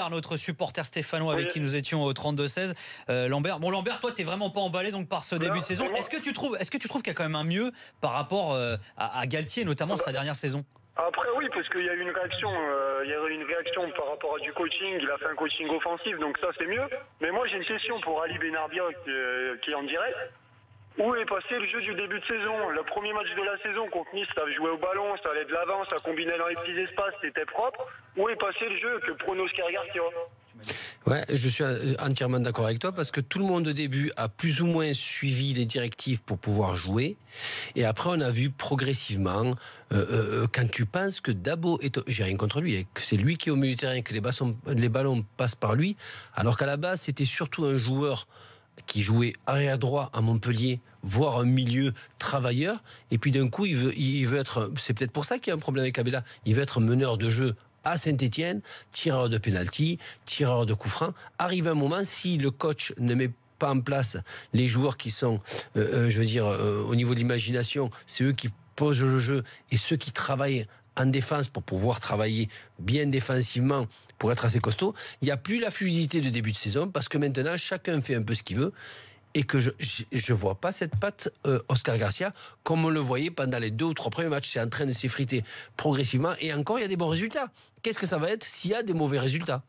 Lambert, notre supporter stéphanois avec qui nous étions au 32-16. Lambert, toi, t'es vraiment pas emballé donc par ce début de saison. Est-ce que tu trouves qu'il y a quand même un mieux par rapport à Galtier, notamment sa dernière saison? Après oui, parce qu'il y a eu une réaction, par rapport à du coaching. Il a fait un coaching offensif, donc ça c'est mieux. Mais moi j'ai une question pour Ali Benarbia qui est en direct. Où est passé le jeu du début de saison? Le premier match de la saison contre Nice, ça jouait au ballon, ça allait de l'avant, ça combinait dans les petits espaces, c'était propre. Où est passé le jeu que prône Oscar Garcia? Ouais, je suis entièrement d'accord avec toi parce que tout le monde au début a plus ou moins suivi les directives pour pouvoir jouer et après on a vu progressivement quand tu penses que Dabo est, j'ai rien contre lui, que c'est lui qui est au milieu du terrain, que les ballons passent par lui, alors qu'à la base c'était surtout un joueur qui jouait arrière droit à Montpellier, voire un milieu travailleur, et puis d'un coup il veut être, c'est peut-être pour ça qu'il y a un problème avec Abella, il veut être meneur de jeu à Saint-Étienne, tireur de pénalty, tireur de coup franc. Arrive un moment, si le coach ne met pas en place les joueurs qui sont, au niveau de l'imagination, c'est eux qui posent le jeu et ceux qui travaillent en défense pour pouvoir travailler bien défensivement, pour être assez costaud, il n'y a plus la fluidité de début de saison parce que maintenant chacun fait un peu ce qu'il veut. Et que je vois pas cette patte Oscar Garcia comme on le voyait pendant les 2 ou 3 premiers matchs. C'est en train de s'effriter progressivement et encore il y a des bons résultats. Qu'est-ce que ça va être s'il y a des mauvais résultats?